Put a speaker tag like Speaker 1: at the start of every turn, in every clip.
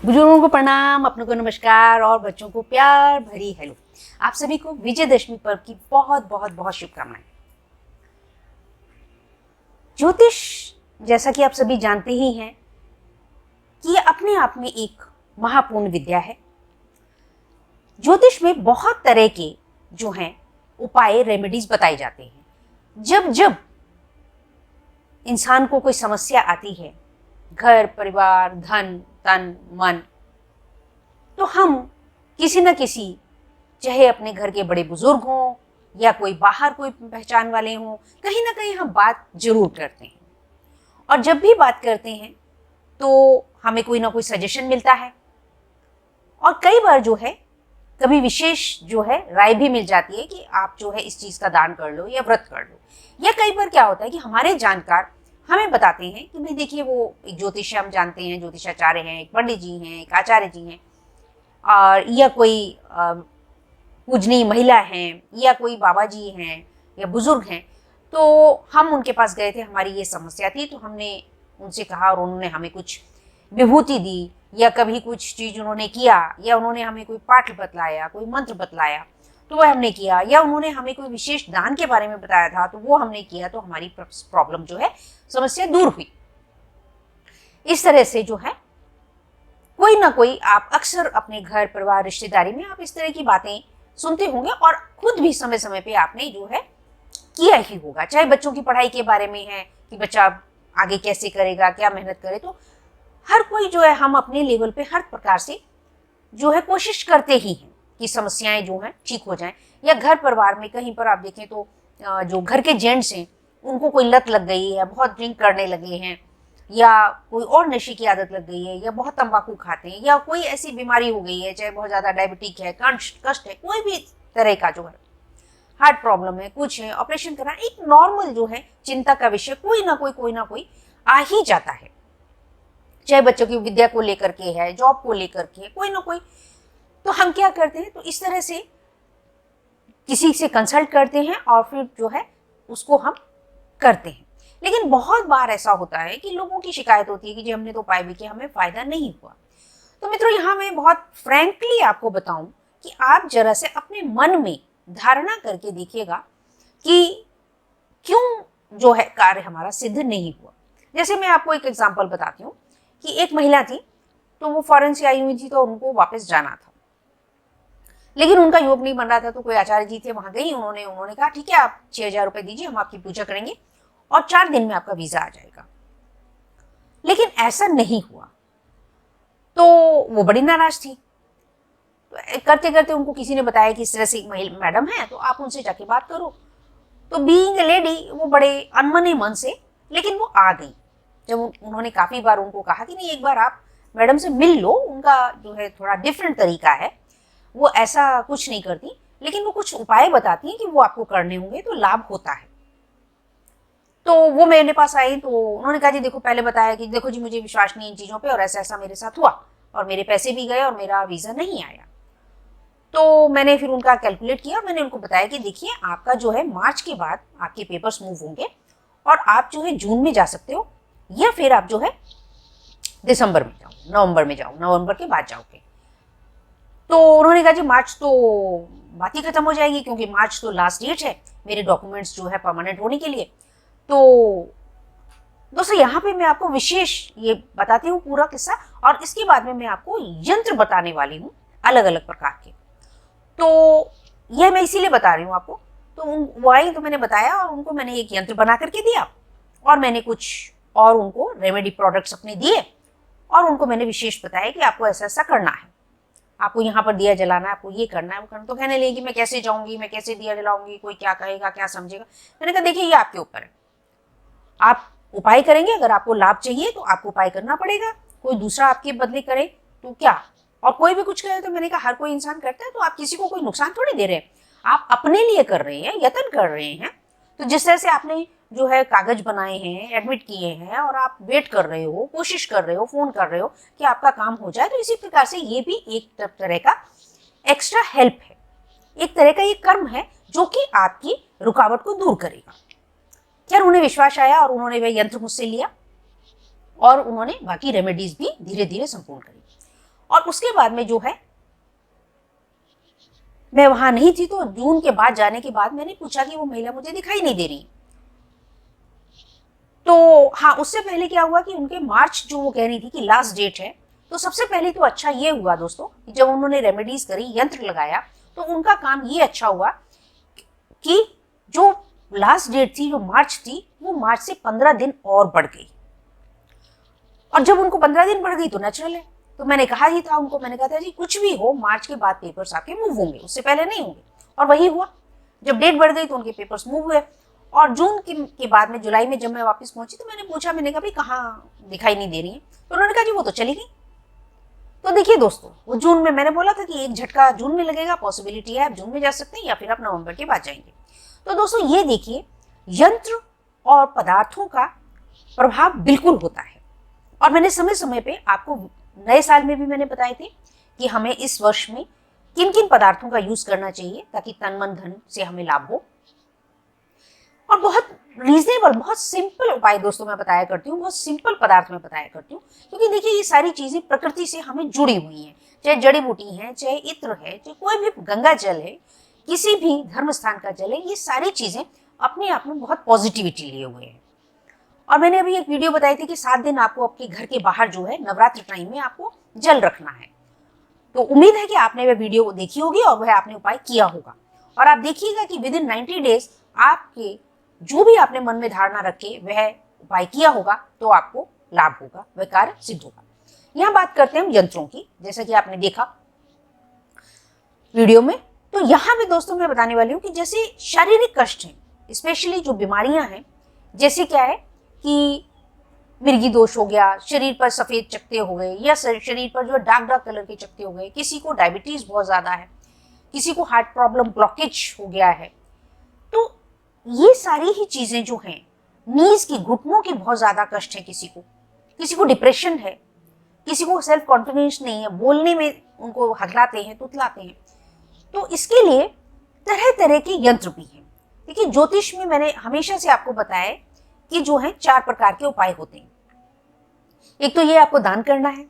Speaker 1: बुजुर्गों को प्रणाम, अपनों को नमस्कार और बच्चों को प्यार भरी हेलो। आप सभी को विजयदशमी पर्व की बहुत बहुत बहुत शुभकामनाएं। ज्योतिष, जैसा कि आप सभी जानते ही हैं कि ये अपने आप में एक महापूर्ण विद्या है। ज्योतिष में बहुत तरह के जो हैं उपाय, रेमेडीज बताए जाते हैं। जब जब इंसान को कोई समस्या आती है, घर परिवार, धन तन मन, तो हम किसी न किसी, चाहे अपने घर के बड़े बुजुर्ग हों या कोई बाहर कोई पहचान वाले हों, कहीं ना कहीं हम बात जरूर करते हैं। और जब भी बात करते हैं तो हमें कोई ना कोई सजेशन मिलता है और कई बार जो है कभी विशेष जो है राय भी मिल जाती है कि आप जो है इस चीज का दान कर लो या व्रत कर लो। या कई बार क्या होता है कि हमारे जानकार हमें बताते हैं कि भाई देखिए, वो एक ज्योतिष हम जानते हैं, ज्योतिषाचार्य हैं, एक पंडित जी हैं, एक आचार्य जी हैं, और या कोई पूजनीय महिला हैं, या कोई बाबा जी हैं या बुजुर्ग हैं। तो हम उनके पास गए थे, हमारी ये समस्या थी, तो हमने उनसे कहा और उन्होंने हमें कुछ विभूति दी, या कभी कुछ चीज उन्होंने किया, या उन्होंने हमें कोई पाठ बतलाया, कोई मंत्र बतलाया तो वह हमने किया, या उन्होंने हमें कोई विशेष दान के बारे में बताया था तो वो हमने किया, तो हमारी प्रॉब्लम जो है, समस्या दूर हुई। इस तरह से जो है कोई ना कोई, आप अक्सर अपने घर परिवार रिश्तेदारी में आप इस तरह की बातें सुनते होंगे और खुद भी समय समय पे आपने जो है किया ही होगा। चाहे बच्चों की पढ़ाई के बारे में है कि बच्चा आगे कैसे करेगा, क्या मेहनत करे, तो हर कोई जो है, हम अपने लेवल पे हर प्रकार से जो है कोशिश करते ही हैं कि समस्याएं जो हैं ठीक हो जाएं। या घर परिवार में कहीं पर आप देखें तो जो घर के जेंट्स हैं उनको कोई लत लग गई है, बहुत ड्रिंक करने लगे हैं, या कोई और नशे की आदत लग गई है, या बहुत तंबाकू खाते हैं, या कोई ऐसी बीमारी हो गई है, चाहे बहुत ज्यादा डायबिटिक है, कष्ट है, कोई भी तरह का जो है हार्ट प्रॉब्लम है, कुछ है, ऑपरेशन करना, एक नॉर्मल जो है चिंता का विषय कोई ना कोई आ ही जाता है। चाहे बच्चों की विद्या को लेकर के है, जॉब को लेकर के, कोई ना कोई। तो हम क्या करते हैं, तो इस तरह से किसी से कंसल्ट करते हैं और फिर जो है उसको हम करते हैं। लेकिन बहुत बार ऐसा होता है कि लोगों की शिकायत होती है कि जी हमने तो उपाय भी किया, हमें फायदा नहीं हुआ। तो मित्रों, यहाँ मैं बहुत फ्रैंकली आपको बताऊं कि आप जरा से अपने मन में धारणा करके देखिएगा कि क्यों जो है कार्य हमारा सिद्ध नहीं हुआ। जैसे मैं आपको एक एग्जांपल बताती हूँ कि एक महिला थी, तो वो फॉरेन से आई हुई थी, तो उनको वापस जाना था, लेकिन उनका योग नहीं बन रहा था। तो कोई आचार्य जी थे, वहां गई, उन्होंने कहा ठीक है, आप 6,000 रुपए दीजिए, हम आपकी पूजा करेंगे और 4 दिन में आपका वीजा आ जाएगा। लेकिन ऐसा नहीं हुआ, तो वो बड़ी नाराज थी। तो करते करते उनको किसी ने बताया कि इस तरह से एक मैडम है, तो आप उनसे जाके बात करो। तो बीइंग ए लेडी, वो बड़े अनमने मन से, लेकिन वो आ गई। जब उन्होंने काफी बार उनको कहा कि नहीं, एक बार आप मैडम से मिल लो, उनका जो है थोड़ा डिफरेंट तरीका है, वो ऐसा कुछ नहीं करती, लेकिन वो कुछ उपाय बताती हैं कि वो आपको करने होंगे तो लाभ होता है। तो वो मेरे पास आई, तो उन्होंने कहा जी देखो, पहले बताया कि देखो जी मुझे विश्वास नहीं इन चीजों पे, और ऐसा ऐसा मेरे साथ हुआ और मेरे पैसे भी गए और मेरा वीजा नहीं आया। तो मैंने फिर उनका कैलकुलेट किया और मैंने उनको बताया कि देखिए, आपका जो है मार्च के बाद आपके पेपर्स मूव होंगे और आप जो है जून में जा सकते हो, या फिर आप जो है दिसंबर में जाओ, नवंबर में जाओ, नवंबर के बाद जाओगे। तो उन्होंने कहा जी मार्च तो बात ही खत्म हो जाएगी, क्योंकि मार्च तो लास्ट डेट है मेरे डॉक्यूमेंट्स जो है परमानेंट होने के लिए। तो दोस्तों, यहाँ पे मैं आपको विशेष ये बताती हूँ पूरा किस्सा, और इसके बाद में मैं आपको यंत्र बताने वाली हूँ अलग अलग प्रकार के। तो यह मैं इसीलिए बता रही हूँ आपको। तो वो आई, तो मैंने बताया और उनको मैंने एक यंत्र बना करके दिया, और मैंने कुछ और उनको रेमेडी प्रोडक्ट्स अपने दिए, और उनको मैंने विशेष बताया कि आपको ऐसा ऐसा करना है, आपको यहाँ पर दिया जलाना है, आपको ये करना है, वो करना। तो कहने लगी कि मैं कैसे जाऊंगी, मैं कैसे दिया जलाऊंगी, कोई क्या कहेगा, क्या समझेगा। मैंने कहा देखिए, ये आपके ऊपर है, आप उपाय करेंगे, अगर आपको लाभ चाहिए तो आपको उपाय करना पड़ेगा, कोई दूसरा आपके बदले करे तो क्या, और कोई भी कुछ करे। तो मैंने कहा हर कोई इंसान करता है, तो आप किसी को कोई नुकसान थोड़ी दे रहे हैं, आप अपने लिए कर रहे हैं, यत्न कर रहे हैं। तो जिस तरह से आपने जो है कागज बनाए हैं, एडमिट किए हैं, और आप वेट कर रहे हो, कोशिश कर रहे हो, फोन कर रहे हो कि आपका काम हो जाए, तो इसी प्रकार से ये भी एक तरह का एक्स्ट्रा हेल्प है, एक तरह का ये कर्म है जो कि आपकी रुकावट को दूर करेगा। यार, उन्हें विश्वास आया और उन्होंने वह यंत्र मुझसे लिया और उन्होंने बाकी रेमेडीज भी धीरे धीरे संपूर्ण करी। और उसके बाद में जो है मैं वहां नहीं थी, तो जून के बाद जाने के बाद मैंने पूछा कि वो महिला मुझे दिखाई नहीं दे रही। तो हाँ, उससे पहले क्या हुआ कि उनके मार्च जो वो कह रही थी कि लास्ट डेट है, तो सबसे पहले तो अच्छा ये हुआ दोस्तों कि जब उन्होंने रेमेडीज करी, यंत्र लगाया, तो उनका काम ये अच्छा हुआ कि जो लास्ट डेट थी, जो मार्च थी, वो मार्च से 15 दिन और बढ़ गई। और जब उनको 15 दिन बढ़ गई तो नेचुरल है। तो मैंने कहा ही था उनको, मैंने कहा था जी कुछ भी हो, मार्च के बाद पेपर्स आपके मूव होंगे, उससे पहले नहीं होंगे। और वही हुआ, जब डेट बढ़ गई तो उनके पेपर्स मूव हुए। और जून के बाद में, जुलाई में जब मैं वापस पहुंची तो मैंने पूछा, मैंने कहा भाई कहाँ दिखाई नहीं दे रही है? तो उन्होंने कहा जी वो तो चली गई। तो देखिए दोस्तों, वो जून में, मैंने बोला था कि एक झटका जून में लगेगा, पॉसिबिलिटी है आप जून में जा सकते हैं या फिर आप नवंबर के बाद जाएंगे। तो दोस्तों ये देखिए, यंत्र और पदार्थों का प्रभाव बिल्कुल होता है। और मैंने समय समय पे आपको नए साल में भी मैंने बताए थे कि हमें इस वर्ष में किन किन पदार्थों का यूज करना चाहिए ताकि तन मन धन से हमें लाभ हो। और बहुत रीजनेबल, बहुत सिंपल उपाय दोस्तों मैं बताया करती हूँ, बहुत सिंपल पदार्थ में बताया करती हूँ, क्योंकि देखिए ये सारी चीजें प्रकृति से हमें जुड़ी हुई हैं। चाहे जड़ी बूटी है, चाहे इत्र है, चाहे कोई भी गंगा जल है, किसी भी धर्म स्थान का जल है, ये सारी चीजें अपने आप में बहुत पॉजिटिविटी लिए हुए हैं। और मैंने अभी एक वीडियो बताई थी कि 7 दिन आपको आपके घर के बाहर जो है नवरात्र टाइम में आपको जल रखना है। तो उम्मीद है कि आपने वह वीडियो देखी होगी और वह आपने उपाय किया होगा। और आप देखिएगा कि विद इन 90 डेज आपके जो भी आपने मन में धारणा रखे वह उपाय किया होगा तो आपको लाभ होगा, वह कार्य सिद्ध होगा। यहाँ बात करते हैं हम यंत्रों की, जैसा कि आपने देखा वीडियो में। तो यहाँ भी दोस्तों मैं बताने वाली हूँ कि जैसे शारीरिक कष्ट हैं, स्पेशली जो बीमारियां हैं, जैसे क्या है कि मिर्गी दोष हो गया, शरीर पर सफेद चकत्ते हो गए, या शरीर पर जो डार्क डार्क कलर के चकत्ते हो गए, किसी को डायबिटीज बहुत ज्यादा है, किसी को हार्ट प्रॉब्लम, ब्लॉकेज हो गया है, तो ये सारी ही चीजें जो हैं, नीज की, घुटनों की बहुत ज्यादा कष्ट है, किसी को डिप्रेशन है, किसी को सेल्फ कॉन्फिडेंस नहीं है, बोलने में उनको हकलाते हैं, तुतलाते हैं, तो इसके लिए तरह तरह के यंत्र भी हैं। देखिए ज्योतिष में मैंने हमेशा से आपको बताया कि जो है 4 प्रकार के उपाय होते हैं। एक तो ये आपको दान करना है,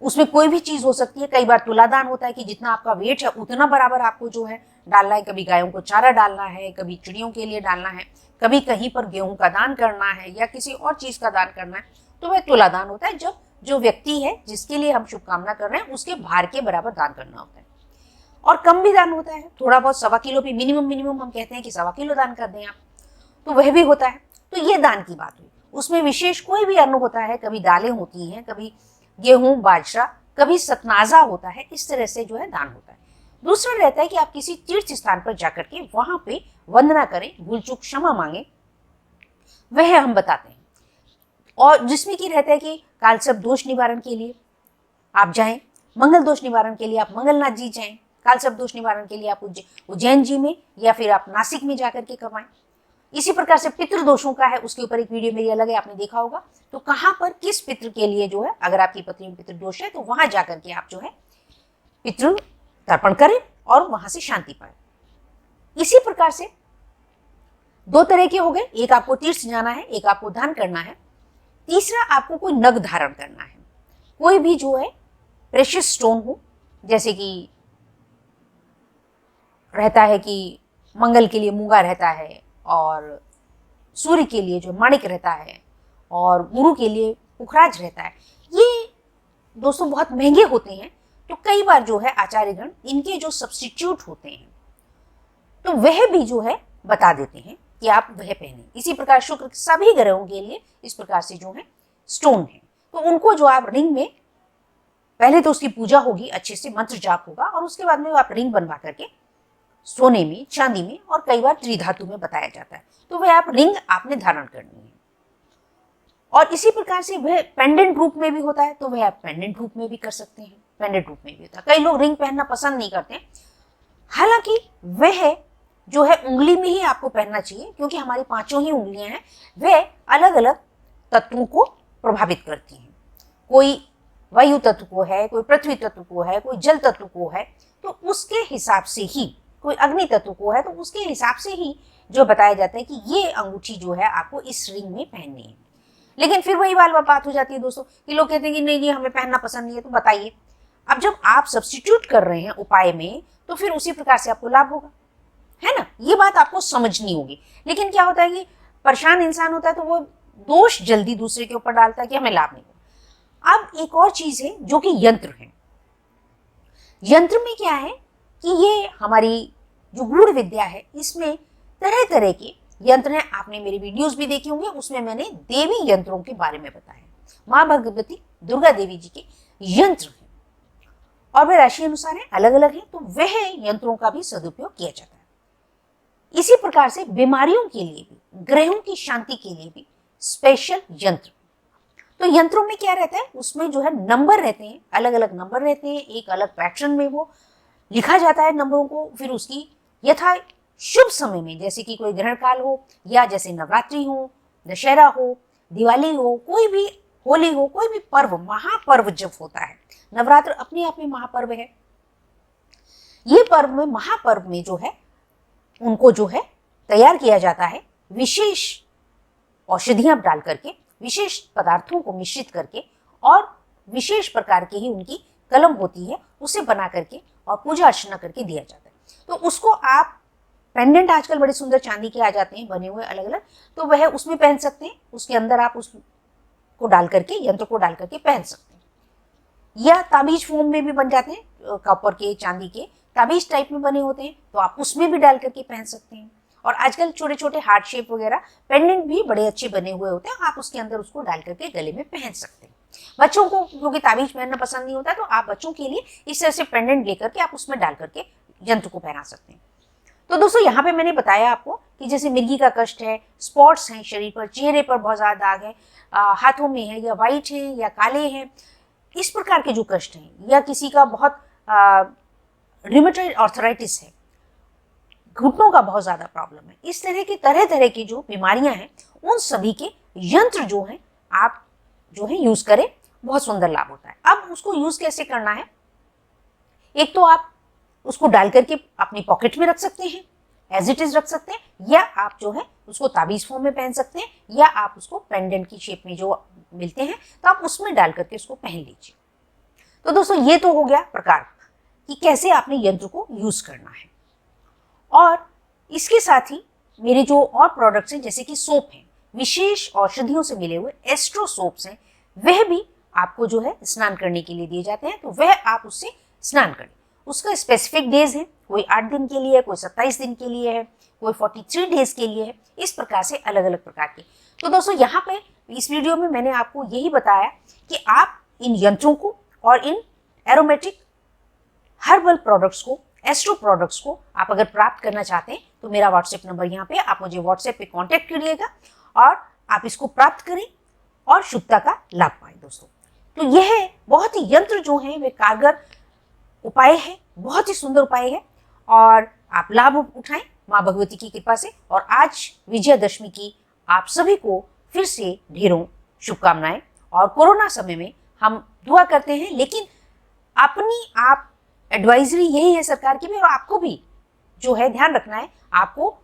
Speaker 1: उसमें कोई भी चीज हो सकती है। कई बार तुला दान होता है कि जितना आपका वेट है उतना बराबर आपको जो है डालना है। कभी गायों को चारा डालना है, कभी चिड़ियों के लिए डालना है, कभी कहीं पर गेहूं का दान करना है या किसी और चीज का दान करना है, तो वह तुला दान होता है। जब जो व्यक्ति है जिसके लिए हम शुभकामना कर रहे हैं उसके भार के बराबर दान करना होता है। और कम भी दान होता है, थोड़ा बहुत 1.25 किलो भी मिनिमम हम कहते हैं कि 1.25 किलो दान कर दें आप, तो वह भी होता है। तो ये दान की बात हुई। उसमें विशेष कोई भी अन्न होता है, कभी दालें होती हैं, कभी गेहूं बाजरा, कभी सतनाजा होता है, इस तरह से जो है दान होता है। दूसरा रहता है कि आप किसी तीर्थ स्थान पर जाकर के वहां पे वंदना करें, भूल चूक क्षमा मांगे, वह हम बताते हैं। और जिसमें की रहता है कि कालसर्प दोष निवारण के लिए आप जाएं, मंगल दोष निवारण के लिए आप मंगलनाथ जी जाएं, कालसर्प दोष निवारण के लिए आप उज्जैन जी में या फिर आप नासिक में जाकर के करवाएं। इसी प्रकार से पितृ दोषों का है, उसके ऊपर एक वीडियो मेरी अलग है, आपने देखा होगा। तो कहां पर किस पितृ के लिए जो है, अगर आपकी पत्नी में पितृ दोष है तो वहां जाकर के आप जो है पितृ तर्पण करें और वहां से शांति पाए। इसी प्रकार से 2 तरह के हो गए, एक आपको तीर्थ जाना है, एक आपको दान करना है, तीसरा आपको कोई नग धारण करना है। कोई भी जो है प्रेशियस स्टोन हो, जैसे कि रहता है कि मंगल के लिए मूंगा रहता है, और सूर्य के लिए जो माणिक रहता है, और गुरु के लिए पुखराज रहता है। ये दोस्तों बहुत महंगे होते हैं, तो कई बार जो है आचार्यगण इनके जो सब्स्टिट्यूट होते हैं तो वह भी जो है बता देते हैं कि आप वह पहने। इसी प्रकार शुक्र सभी ग्रहों के लिए इस प्रकार से जो है स्टोन है, तो उनको जो आप रिंग में, पहले तो उसकी पूजा होगी, अच्छे से मंत्र जाप होगा, और उसके बाद में आप रिंग बनवा करके सोने में, चांदी में, और कई बार त्रिधातु में बताया जाता है, तो वह आप रिंग आपने धारण करनी है। और इसी प्रकार से वह पेंडेंट रूप में भी होता है, तो वह आप पेंडेंट रूप में भी कर सकते हैं। पेंडेंट रूप में भी होता है, कई लोग रिंग पहनना पसंद नहीं करते हैं, हालांकि वह जो है उंगली में ही आपको पहनना चाहिए, क्योंकि हमारी 5 ही उंगलियां हैं, वह अलग अलग तत्वों को प्रभावित करती हैं। कोई वायु तत्व को है, कोई पृथ्वी तत्व को है, कोई जल तत्व को है, तो उसके हिसाब से ही, कोई अग्नि तत्व को है तो उसके हिसाब से ही जो बताया जाता है कि ये अंगूठी जो है आपको इस रिंग में पहननी है। लेकिन फिर वही बात हो जाती है दोस्तों कि लोग कहते हैं कि नहीं हमें पहनना पसंद नहीं है, तो बताइए अब जब आप सब्स्टिट्यूट कर रहे हैं उपाय में, तो फिर उसी प्रकार से आपको लाभ होगा, है ना। ये बात आपको समझनी होगी। लेकिन क्या होता है कि परेशान इंसान होता है तो वो दोष जल्दी दूसरे के ऊपर डालता है कि हमें लाभ नहीं होगा। अब एक और चीज है जो कि यंत्र है। यंत्र में क्या है कि ये हमारी जो गूढ़ विद्या है, इसमें तरह तरह के यंत्र हैं। आपने मेरे वीडियोस भी देखे होंगे, उसमें मैंने देवी यंत्रों के बारे में बताया। माँ भगवती दुर्गा देवी जी के यंत्र हैं और वे राशि अनुसार हैं, अलग अलग हैं, तो वह यंत्रों का भी सदुपयोग किया जाता है। इसी प्रकार से बीमारियों के लिए भी, ग्रहों की शांति के लिए भी स्पेशल यंत्र। तो यंत्रों में क्या रहता है, उसमें जो है नंबर रहते हैं, अलग अलग नंबर रहते हैं, एक अलग पैटर्न में वो लिखा जाता है नंबरों को। फिर उसकी यथा शुभ समय में, जैसे कि कोई ग्रहण काल हो, या जैसे नवरात्रि हो, दशहरा हो, दिवाली हो, कोई भी होली हो, कोई भी पर्व, महापर्व जब होता है, नवरात्र अपने आप में महापर्व है, ये पर्व में, महापर्व में जो है उनको जो है तैयार किया जाता है, विशेष औषधियां डाल करके, विशेष पदार्थों को मिश्रित करके, और विशेष प्रकार की ही उनकी कलम होती है, उसे बना करके और पूजा अर्चना करके दिया जाता है। तो उसको आप पेंडेंट आजकल बड़े सुंदर चांदी के आ जाते हैं बने हुए अलग अलग, तो वह उसमें पहन सकते हैं, उसके अंदर आप उसको डाल करके, यंत्र को डाल करके पहन सकते हैं। या ताबीज फॉर्म में भी बन जाते हैं, कॉपर के, चांदी के ताबीज टाइप में बने होते हैं, तो आप उसमें भी डाल करके पहन सकते हैं। और आजकल छोटे छोटे हार्ट शेप वगैरह पेंडेंट भी बड़े अच्छे बने हुए होते हैं, आप उसके अंदर उसको डाल करके गले में पहन सकते हैं। बच्चों को क्योंकि ताबीज पहनना पसंद नहीं होता, तो आप बच्चों के लिए इस तरह से पेंडेंट लेकर के आप उसमें डाल करके यंत्र को पहना सकते हैं। तो दोस्तों, यहाँ पे मैंने बताया आपको कि जैसे मिर्गी का कष्ट है, स्पॉट्स हैं शरीर पर, चेहरे पर बहुत ज्यादा दाग है, हाथों में है, या वाइट है या काले हैं, इस प्रकार के जो कष्ट हैं, या किसी का बहुत रिमेटॉइड आर्थराइटिस है, घुटनों का बहुत ज्यादा प्रॉब्लम है, इस तरह तरह की जो बीमारियां हैं, उन सभी के यंत्र जो है आप जो है यूज करें, बहुत सुंदर लाभ होता है। अब उसको यूज कैसे करना है, एक तो आप उसको डाल करके अपनी पॉकेट में रख सकते हैं, एज इट इज रख सकते हैं, या आप जो है उसको ताबीज फॉर्म में पहन सकते हैं, या आप उसको पेंडेंट की शेप में जो मिलते हैं, तो आप उसमें डाल करके उसको पहन लीजिए। तो दोस्तों, ये तो हो गया प्रकार कि कैसे आपने यंत्र को यूज करना है। और इसके साथ ही मेरे जो और प्रोडक्ट्स हैं, जैसे कि सोप हैं, विशेष औषधियों से मिले हुए एस्ट्रो सोप्स हैं, वह भी आपको जो है स्नान करने के लिए दिए जाते हैं, तो वह आप उससे स्नान करें। उसका स्पेसिफिक डेज है, कोई 8 दिन के लिए है, कोई 27 दिन के लिए है, कोई 43 डेज के लिए है, इस प्रकार से अलग अलग प्रकार के। तो दोस्तों, यहाँ पे इस वीडियो में मैंने आपको यही बताया कि आप इन यंत्रों को और इन एरोमेटिक हर्बल प्रोडक्ट्स को, एस्ट्रो प्रोडक्ट्स को आप अगर प्राप्त करना चाहते हैं, तो मेरा व्हाट्सएप नंबर यहाँ पे, आप मुझे व्हाट्सएप पे कांटेक्ट करिएगा और आप इसको प्राप्त करें और शुद्धता का लाभ पाएं। दोस्तों, तो यह बहुत ही यंत्र जो है वे कारगर उपाय है, बहुत ही सुंदर उपाय है, और आप लाभ उठाएं माँ भगवती की कृपा से। और आज विजयादशमी की आप सभी को फिर से ढेरों शुभकामनाएं। और कोरोना समय में हम दुआ करते हैं, लेकिन अपनी आप एडवाइजरी यही है सरकार की भी, और आपको भी जो है ध्यान रखना है, आपको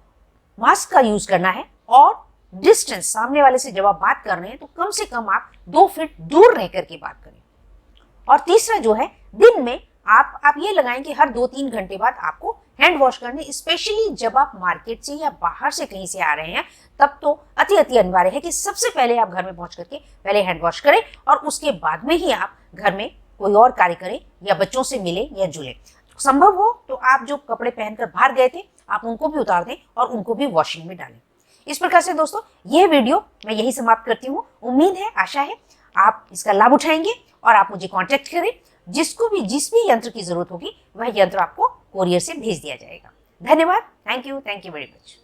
Speaker 1: मास्क का यूज करना है, और डिस्टेंस, सामने वाले से जब आप बात कर रहे हैं तो कम से कम आप 2 फीट दूर रह करके बात करें। और तीसरा जो है, दिन में आप ये लगाएं कि हर 2-3 घंटे बाद आपको हैंड वॉश करने, स्पेशली जब आप मार्केट से या बाहर से कहीं से आ रहे हैं, तब तो अति अनिवार्य है कि सबसे पहले आप घर में पहुंच करके पहले हैंड वॉश करें, और उसके बाद में ही आप घर में कोई और कार्य करें, या बच्चों से मिले या जुले। संभव हो तो आप जो कपड़े पहनकर बाहर गए थे, आप उनको भी उतार दें और उनको भी वॉशिंग में डालें। इस प्रकार से दोस्तों, यह वीडियो मैं यही समाप्त करती हूँ। उम्मीद है, आशा है आप इसका लाभ उठाएंगे और आप मुझे कांटेक्ट करें। जिसको भी जिस भी यंत्र की जरूरत होगी, वह यंत्र आपको कोरियर से भेज दिया जाएगा। धन्यवाद। Thank you very much.